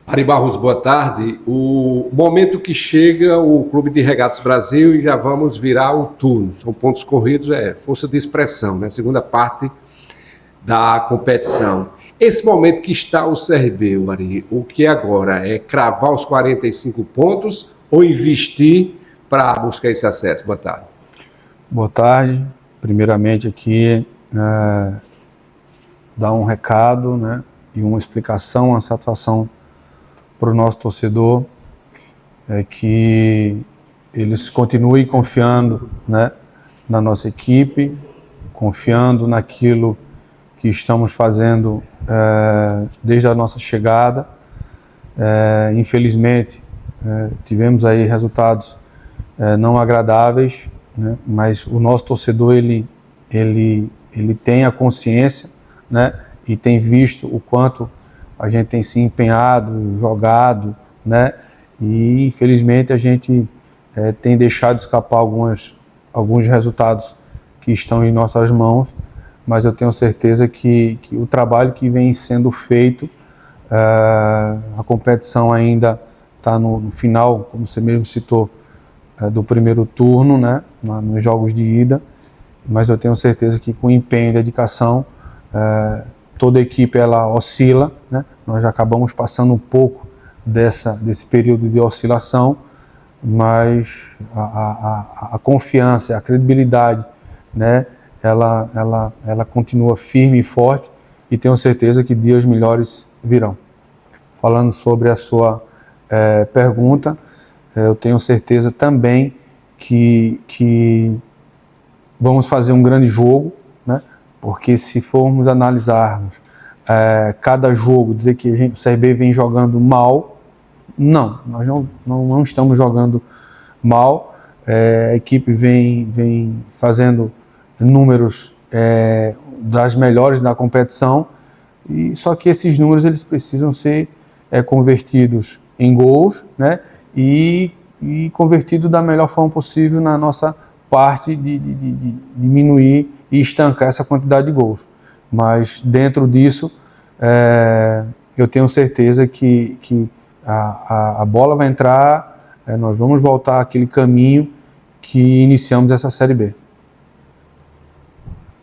Ari Barros, boa tarde. O momento que chega o Clube de Regatas Brasil e já vamos virar o turno. São pontos corridos, força de expressão, né? Segunda parte da competição. Esse momento que está o CRB, Ari, o que é agora? É cravar os 45 pontos ou investir para buscar esse acesso? Boa tarde. Boa tarde. Primeiramente aqui, dar um recado, né, e uma explicação, uma satisfação para o nosso torcedor, que eles continuem confiando, né, na nossa equipe, confiando naquilo que estamos fazendo desde a nossa chegada. Infelizmente, tivemos aí resultados não agradáveis, né, mas o nosso torcedor ele tem a consciência, né, e tem visto o quanto a gente tem se empenhado, jogado, né, e infelizmente a gente tem deixado escapar alguns resultados que estão em nossas mãos, mas eu tenho certeza que o trabalho que vem sendo feito, a competição ainda está no final, como você mesmo citou, do primeiro turno, né, nos jogos de ida, mas eu tenho certeza que com empenho e dedicação, toda a equipe ela oscila, né? Nós já acabamos passando um pouco desse período de oscilação, mas a confiança, a credibilidade, né? Ela continua firme e forte e tenho certeza que dias melhores virão. Falando sobre a sua pergunta, eu tenho certeza também que vamos fazer um grande jogo, né? Porque se formos analisarmos cada jogo, dizer que o CRB vem jogando mal, não, nós não estamos jogando mal. A equipe vem fazendo números das melhores da competição, e só que esses números eles precisam ser convertidos em gols, né? E convertido da melhor forma possível na nossa parte de diminuir e estancar essa quantidade de gols. Mas dentro disso, eu tenho certeza que a bola vai entrar, nós vamos voltar àquele caminho que iniciamos essa Série B.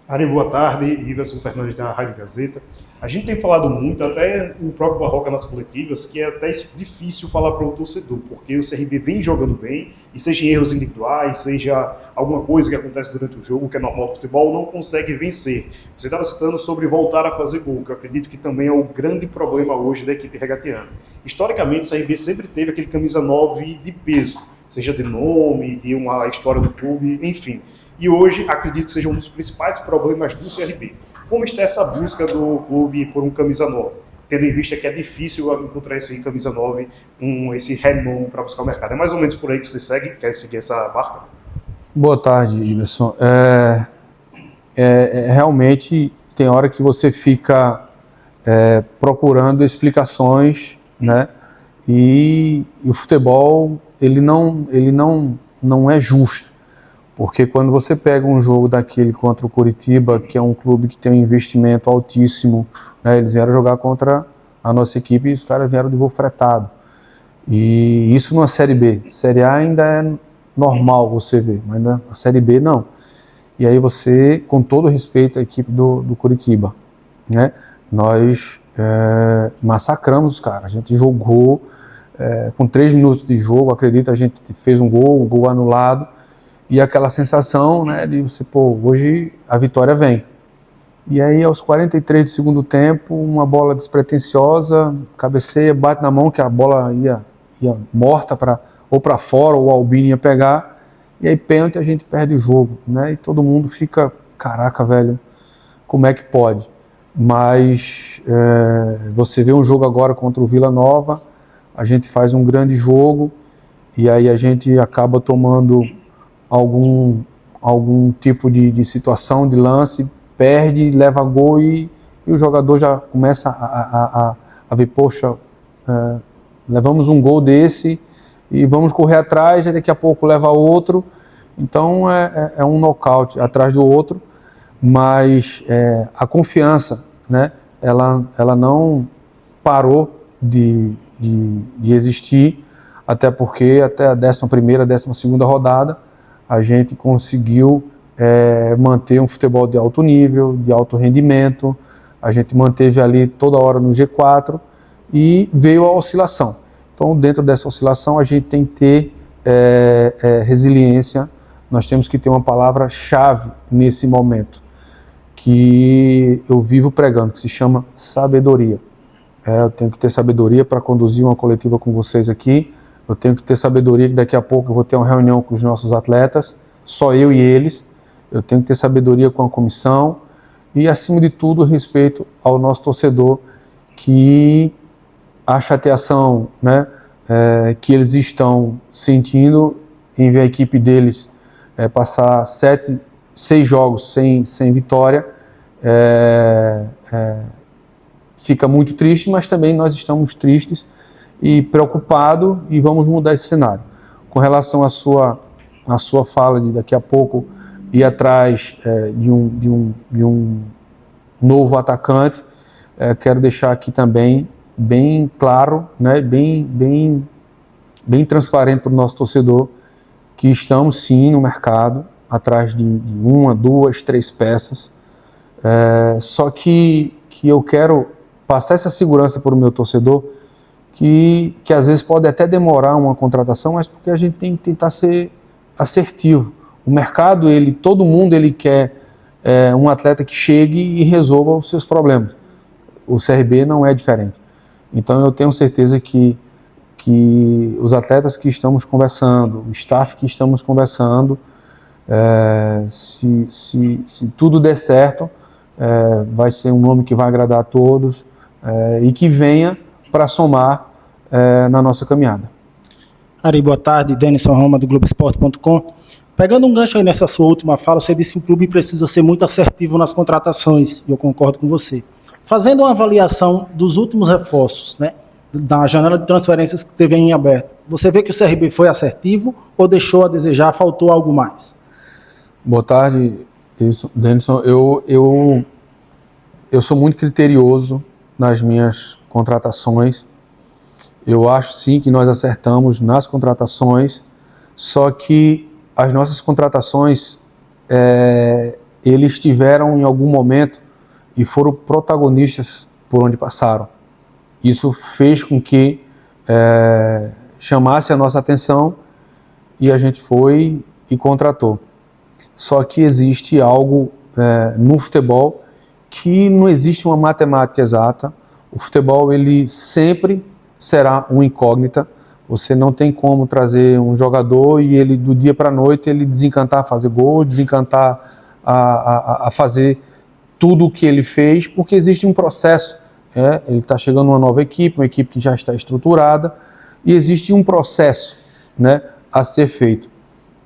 Ari, boa tarde. Iverson Fernandes da Rádio Gazeta. A gente tem falado muito, até o próprio Barroca nas coletivas, que é até difícil falar para o torcedor, porque o CRB vem jogando bem, e seja em erros individuais, seja alguma coisa que acontece durante o jogo, que é normal do futebol, não consegue vencer. Você estava citando sobre voltar a fazer gol, que eu acredito que também é o grande problema hoje da equipe regatiana. Historicamente, o CRB sempre teve aquele camisa 9 de peso, seja de nome, de uma história do clube, enfim. E hoje, acredito que seja um dos principais problemas do CRB. Como está essa busca do clube por um camisa 9? Tendo em vista que é difícil encontrar esse camisa 9, esse renome para buscar o mercado. É mais ou menos por aí que você quer seguir essa barca? Boa tarde, Iverson. Realmente, tem hora que você fica procurando explicações, né? E o futebol, ele não é justo. Porque quando você pega um jogo daquele contra o Coritiba, que é um clube que tem um investimento altíssimo, né, eles vieram jogar contra a nossa equipe e os caras vieram de voo fretado. E isso numa Série B. Série A ainda é normal você ver, mas na Série B não. E aí você, com todo respeito à equipe do Coritiba, né, nós massacramos os caras. A gente jogou com 3 minutos de jogo, acredito, a gente fez um gol anulado. E aquela sensação, né, de você, hoje a vitória vem. E aí, aos 43 do segundo tempo, uma bola despretensiosa, cabeceia, bate na mão, que a bola ia morta ou para fora, ou o Albino ia pegar, e aí pênalti, a gente perde o jogo, né, e todo mundo fica, caraca, velho, como é que pode? Mas você vê um jogo agora contra o Vila Nova, a gente faz um grande jogo, e aí a gente acaba tomando algum tipo de situação, de lance, perde, leva gol e o jogador já começa a ver, poxa, levamos um gol desse e vamos correr atrás, e daqui a pouco leva outro. Então é um nocaute atrás do outro, mas a confiança, né, ela não parou de de existir, até porque até a 11ª, 12ª rodada a gente conseguiu manter um futebol de alto nível, de alto rendimento, a gente manteve ali toda hora no G4 e veio a oscilação. Então, dentro dessa oscilação, a gente tem que ter resiliência, nós temos que ter uma palavra-chave nesse momento, que eu vivo pregando, que se chama sabedoria. Eu tenho que ter sabedoria para conduzir uma coletiva com vocês aqui, eu tenho que ter sabedoria que daqui a pouco eu vou ter uma reunião com os nossos atletas, só eu e eles, eu tenho que ter sabedoria com a comissão e, acima de tudo, respeito ao nosso torcedor, que a chateação, né, que eles estão sentindo em ver a equipe deles passar 6 jogos sem vitória, fica muito triste, mas também nós estamos tristes e preocupados e vamos mudar esse cenário. Com relação à sua fala de daqui a pouco ir atrás de um novo atacante, quero deixar aqui também bem claro, né, bem transparente para o nosso torcedor, que estamos sim no mercado, atrás de 1, 2, 3 peças, só que eu quero passar essa segurança para o meu torcedor, que às vezes pode até demorar uma contratação, mas porque a gente tem que tentar ser assertivo. O mercado, todo mundo quer um atleta que chegue e resolva os seus problemas. O CRB não é diferente. Então eu tenho certeza que os atletas que estamos conversando, o staff que estamos conversando, se tudo der certo, vai ser um nome que vai agradar a todos e que venha para somar na nossa caminhada. Ari, boa tarde. Denison Roma, do Globoesporte.com. Pegando um gancho aí nessa sua última fala, você disse que o clube precisa ser muito assertivo nas contratações, e eu concordo com você. Fazendo uma avaliação dos últimos reforços, né, da janela de transferências que teve em aberto, você vê que o CRB foi assertivo ou deixou a desejar, faltou algo mais? Boa tarde, Denison. Eu sou muito criterioso nas minhas contratações. Eu acho sim que nós acertamos nas contratações, só que as nossas contratações, eles tiveram em algum momento e foram protagonistas por onde passaram. Isso fez com que chamasse a nossa atenção e a gente foi e contratou. Só que existe algo no futebol que não existe uma matemática exata. O futebol, ele sempre será uma incógnita. Você não tem como trazer um jogador e ele do dia para a noite ele desencantar a fazer gol, desencantar a fazer tudo o que ele fez, porque existe um processo. Ele está chegando numa nova equipe, uma equipe que já está estruturada, e existe um processo, né, a ser feito.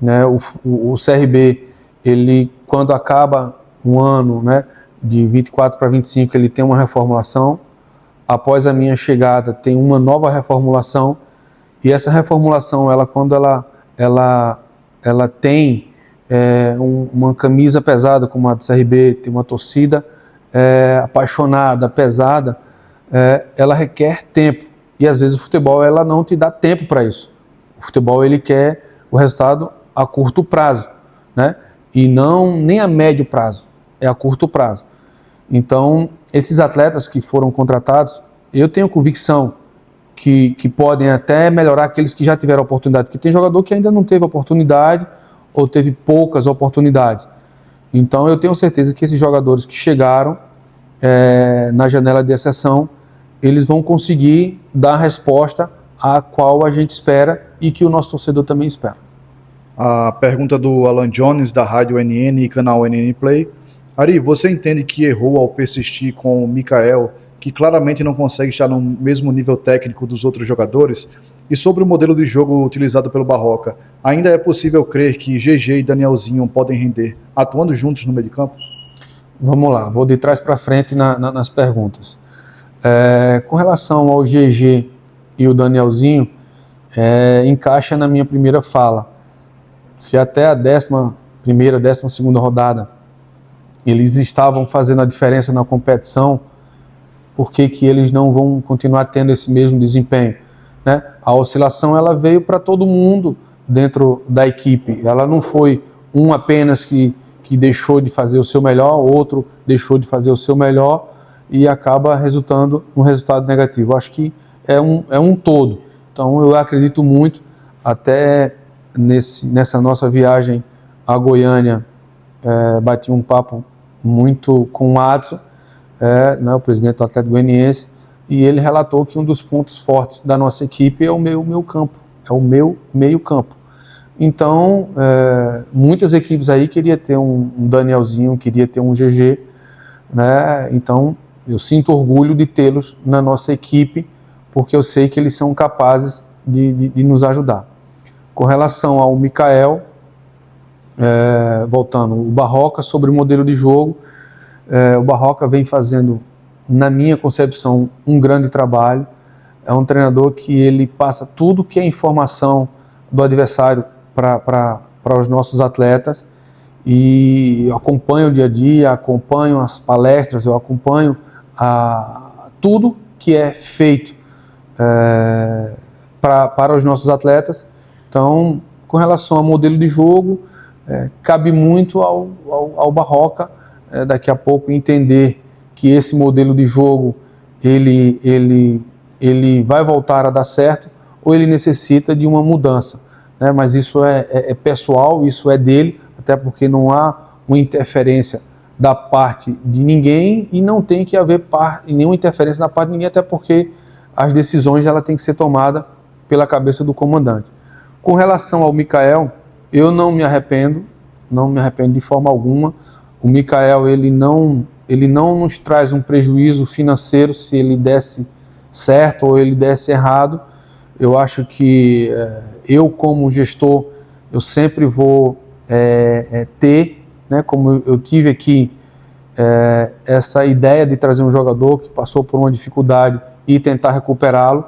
Né? O CRB, ele, quando acaba um ano, né, de 24 para 25, ele tem uma reformulação. Após a minha chegada, tem uma nova reformulação, e essa reformulação, quando ela tem uma camisa pesada como a do CRB, tem uma torcida apaixonada, pesada, ela requer tempo, e às vezes o futebol ela não te dá tempo para isso. O futebol ele quer o resultado a curto prazo, né? E não nem a médio prazo, é a curto prazo. Então, esses atletas que foram contratados, eu tenho convicção que podem até melhorar aqueles que já tiveram oportunidade, porque tem jogador que ainda não teve oportunidade ou teve poucas oportunidades. Então, eu tenho certeza que esses jogadores que chegaram na janela de exceção, eles vão conseguir dar a resposta a qual a gente espera e que o nosso torcedor também espera. A pergunta do Alan Jones, da Rádio NN e canal NN Play. Ari, você entende que errou ao persistir com o Mikael, que claramente não consegue estar no mesmo nível técnico dos outros jogadores? E sobre o modelo de jogo utilizado pelo Barroca, ainda é possível crer que GG e Danielzinho podem render atuando juntos no meio de campo? Vamos lá, vou de trás para frente nas perguntas. Com relação ao GG e o Danielzinho, encaixa na minha primeira fala. Se até a 11ª, 12ª rodada eles estavam fazendo a diferença na competição, por que eles não vão continuar tendo esse mesmo desempenho? né? A oscilação ela veio para todo mundo dentro da equipe. Ela não foi um apenas que deixou de fazer o seu melhor, outro deixou de fazer o seu melhor e acaba resultando um resultado negativo. Acho que é um todo. Então eu acredito muito, até nessa nossa viagem a Goiânia, bati um papo muito com o Adson, né, o presidente do Atlético Goianiense, e ele relatou que um dos pontos fortes da nossa equipe é o meu campo, é o meu meio campo. Então, muitas equipes aí queriam ter um Danielzinho, queria ter um GG, né? Então, eu sinto orgulho de tê-los na nossa equipe, porque eu sei que eles são capazes de nos ajudar. Com relação ao Mikael, voltando, o Barroca, sobre o modelo de jogo, o Barroca vem fazendo, na minha concepção, um grande trabalho. É um treinador que ele passa tudo que é informação do adversário para os nossos atletas, e eu acompanho o dia a dia, acompanho as palestras, eu acompanho tudo que é feito para os nossos atletas. Então, com relação ao modelo de jogo, cabe muito ao Barroca daqui a pouco entender que esse modelo de jogo ele vai voltar a dar certo, ou ele necessita de uma mudança, né? Mas isso é pessoal, isso é dele, até porque não há uma interferência da parte de ninguém, e não tem que haver nenhuma interferência da parte de ninguém, até porque as decisões ela tem que ser tomada pela cabeça do comandante. Com relação ao Mikael, eu não me arrependo de forma alguma. O Mikael ele não nos traz um prejuízo financeiro se ele desse certo ou ele desse errado. Eu acho que eu, como gestor, eu sempre vou ter, né, como eu tive aqui, essa ideia de trazer um jogador que passou por uma dificuldade e tentar recuperá-lo.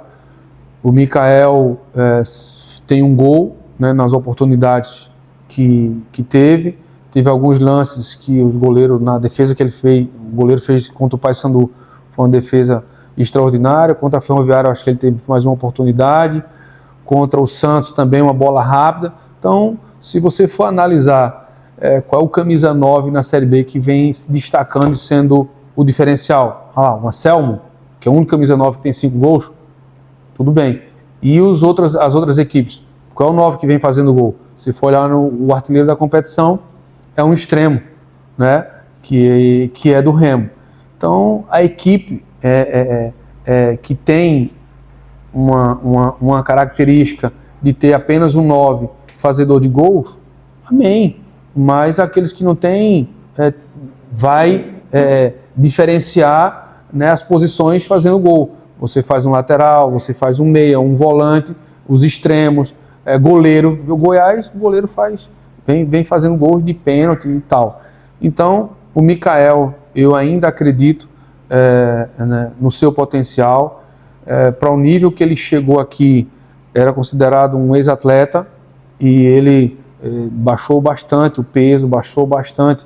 O Mikael tem um gol, né, nas oportunidades que teve alguns lances que o goleiro, na defesa que ele fez, o goleiro fez contra o Paysandu, foi uma defesa extraordinária. Contra a Ferroviária, acho que ele teve mais uma oportunidade. Contra o Santos também, uma bola rápida. Então, se você for analisar qual é o camisa 9 na Série B que vem se destacando e sendo o diferencial, o Anselmo, que é o único camisa 9 que tem 5 gols, tudo bem. E as outras equipes, qual é o 9 que vem fazendo gol? Se for olhar o artilheiro da competição, é um extremo, né, que é do Remo. Então, a equipe que tem uma característica de ter apenas um 9 fazedor de gols, amém. Mas aqueles que não têm, vai diferenciar, né, as posições fazendo gol. Você faz um lateral, você faz um meia, um volante, os extremos, goleiro. O Goiás, o goleiro vem fazendo gols de pênalti e tal. Então, o Mikael, eu ainda acredito né, no seu potencial. Para o nível que ele chegou aqui, era considerado um ex-atleta, e ele baixou bastante o peso, baixou bastante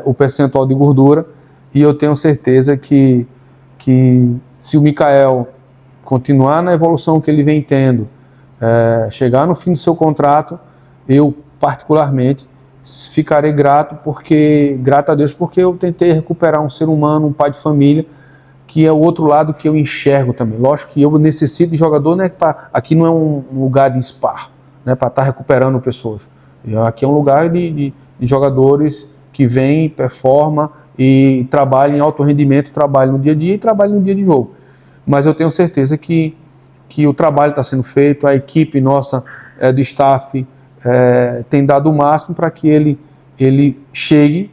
o percentual de gordura, e eu tenho certeza que se o Mikael continuar na evolução que ele vem tendo, chegar no fim do seu contrato, eu particularmente ficarei grato a Deus, porque eu tentei recuperar um ser humano, um pai de família, que é o outro lado que eu enxergo também. Lógico que eu necessito de jogador, né? Aqui não é um lugar de spar, né, para estar recuperando pessoas. Aqui é um lugar de jogadores que vêm, performam e trabalham em alto rendimento, trabalham no dia a dia e trabalham no dia de jogo. Mas eu tenho certeza que o trabalho está sendo feito, a equipe nossa do staff tem dado o máximo para que ele chegue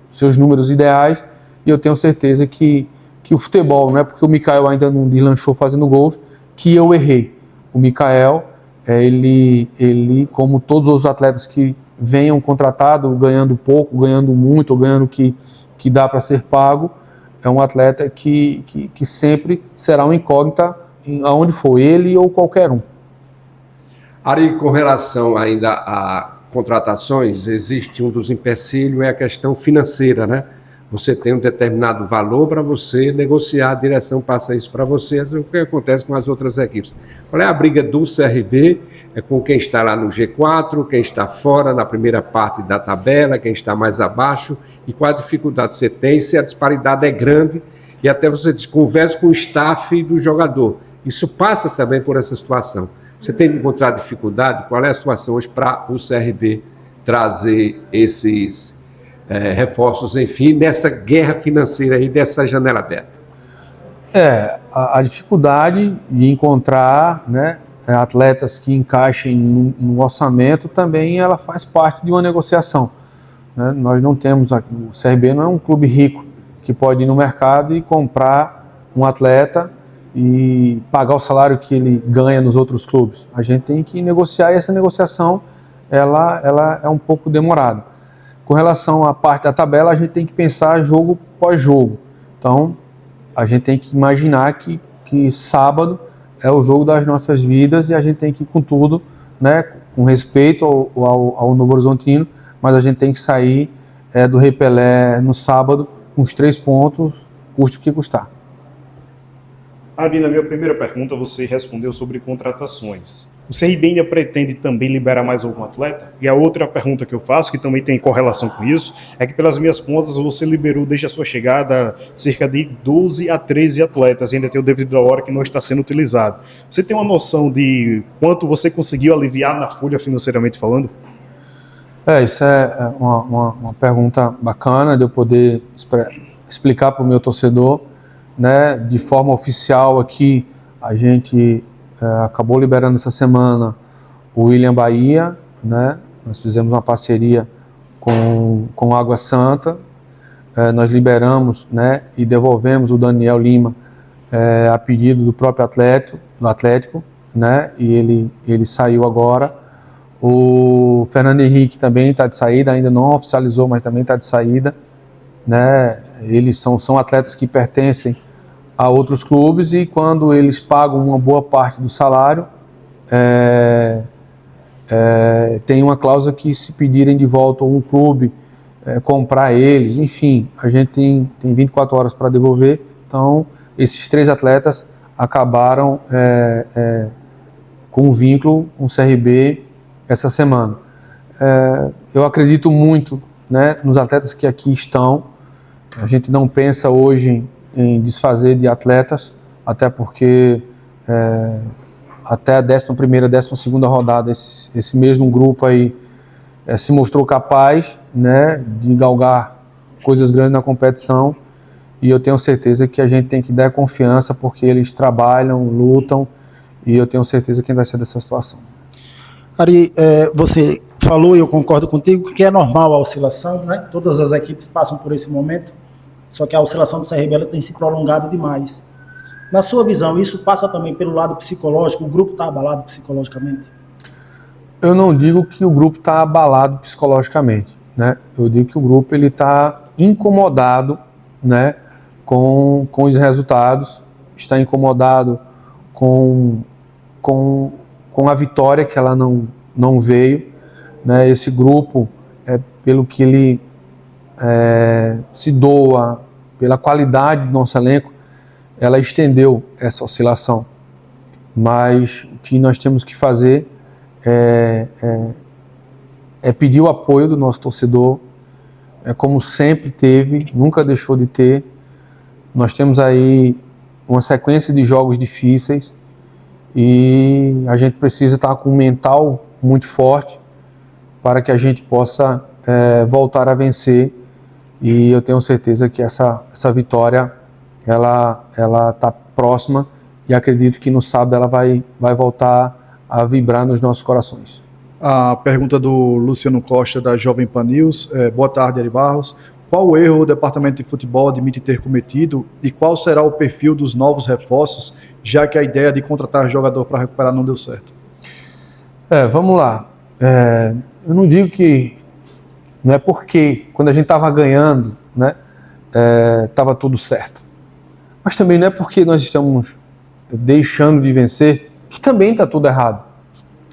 seus números ideais, e eu tenho certeza que o futebol, não é porque o Mikael ainda não deslanchou fazendo gols, que eu errei. O Mikael, ele, como todos os atletas que venham contratados, ganhando pouco, ganhando muito, ou ganhando que dá para ser pago, é um atleta que sempre será uma incógnita aonde for, ele ou qualquer um. Ari, com relação ainda a contratações, existe um dos empecilhos, é a questão financeira, né? Você tem um determinado valor para você negociar, a direção passa isso para você, é o que acontece com as outras equipes. Qual é a briga do CRB? É com quem está lá no G4, quem está fora na primeira parte da tabela, quem está mais abaixo, e qual a dificuldade você tem, se a disparidade é grande, e até você conversa com o staff do jogador. Isso passa também por essa situação. Você tem encontrado dificuldade? Qual é a situação hoje para o CRB trazer esses reforços, enfim, nessa guerra financeira aí, dessa janela aberta? A dificuldade de encontrar, né, atletas que encaixem no orçamento também ela faz parte de uma negociação, né? Nós não temos, o CRB não é um clube rico que pode ir no mercado e comprar um atleta e pagar o salário que ele ganha nos outros clubes. A gente tem que negociar e essa negociação ela é um pouco demorada. Com relação à parte da tabela, a gente tem que pensar jogo pós jogo. Então, a gente tem que imaginar que sábado é o jogo das nossas vidas e a gente tem que ir com tudo, né, com respeito ao Novo Horizontino, mas a gente tem que sair do Rei Pelé no sábado com os 3 pontos, custe o que custar. Ari, na minha primeira pergunta, você respondeu sobre contratações. O CRB ainda pretende também liberar mais algum atleta? E a outra pergunta que eu faço, que também tem correlação com isso, é que pelas minhas contas você liberou desde a sua chegada cerca de 12 a 13 atletas, e ainda tem o devido à hora que não está sendo utilizado. Você tem uma noção de quanto você conseguiu aliviar na folha financeiramente falando? Isso é uma pergunta bacana de eu poder explicar para o meu torcedor, né? De forma oficial aqui, a gente acabou liberando essa semana o William Bahia, né? Nós fizemos uma parceria com Água Santa, nós liberamos, né, e devolvemos o Daniel Lima a pedido do próprio Atlético, né? E ele saiu agora. O Fernando Henrique também está de saída, ainda não oficializou, mas também está de saída, né? Eles são atletas que pertencem a outros clubes e quando eles pagam uma boa parte do salário, tem uma cláusula que se pedirem de volta um clube comprar eles, enfim, a gente tem 24 horas para devolver. Então esses 3 atletas acabaram com um vínculo com o CRB essa semana. Eu acredito muito, né, nos atletas que aqui estão. A gente não pensa hoje em desfazer de atletas, até porque até a 11ª, 12ª rodada esse mesmo grupo aí se mostrou capaz, né, de galgar coisas grandes na competição, e eu tenho certeza que a gente tem que dar confiança porque eles trabalham, lutam, e eu tenho certeza que a gente vai sair dessa situação. Ari, você falou, e eu concordo contigo, que é normal a oscilação, né? Todas as equipes passam por esse momento, só que a oscilação do CRB ela tem se prolongado demais. Na sua visão, isso passa também pelo lado psicológico? O grupo está abalado psicologicamente? Eu não digo que o grupo está abalado psicologicamente, né? Eu digo que o grupo está incomodado, né, com os resultados, está incomodado com a vitória que ela não veio, né? Esse grupo, pelo que ele se doa, pela qualidade do nosso elenco, ela estendeu essa oscilação. Mas o que nós temos que fazer é pedir o apoio do nosso torcedor, como sempre teve, nunca deixou de ter. Nós temos aí uma sequência de jogos difíceis e a gente precisa estar com um mental muito forte para que a gente possa voltar a vencer, e eu tenho certeza que essa vitória ela está próxima, e acredito que no sábado ela vai voltar a vibrar nos nossos corações. A pergunta do Luciano Costa, da Jovem Pan News. Boa tarde, Ari Barros. Qual erro o departamento de futebol admite ter cometido e qual será o perfil dos novos reforços, já que a ideia de contratar jogador para recuperar não deu certo? Vamos lá. Eu não digo que não é porque quando a gente estava ganhando, né, estava tudo certo. Mas também não é porque nós estamos deixando de vencer que também está tudo errado.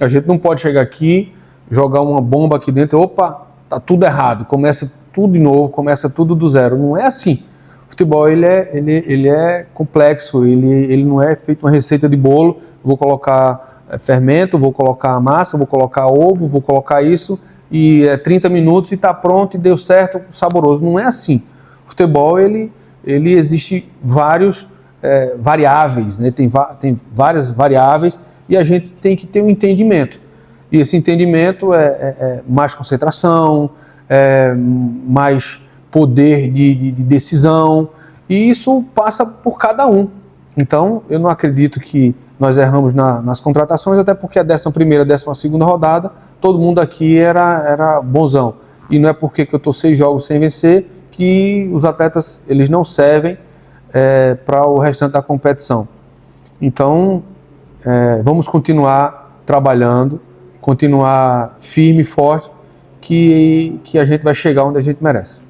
A gente não pode chegar aqui, jogar uma bomba aqui dentro, opa, está tudo errado, começa tudo de novo, começa tudo do zero. Não é assim. O futebol ele é complexo, ele não é feito uma receita de bolo, vou colocar fermento, vou colocar massa, vou colocar ovo, vou colocar isso, e 30 minutos e está pronto, e deu certo, saboroso. Não é assim. O futebol, ele existe vários variáveis, né? Tem várias variáveis, e a gente tem que ter um entendimento. E esse entendimento é mais concentração, mais poder de decisão, e isso passa por cada um. Então, eu não acredito que nós erramos nas contratações, até porque a 11ª, 12ª rodada, todo mundo aqui era bonzão. E não é porque que eu estou 6 jogos sem vencer que os atletas eles não servem para o restante da competição. Então, vamos continuar trabalhando, continuar firme e forte, que a gente vai chegar onde a gente merece.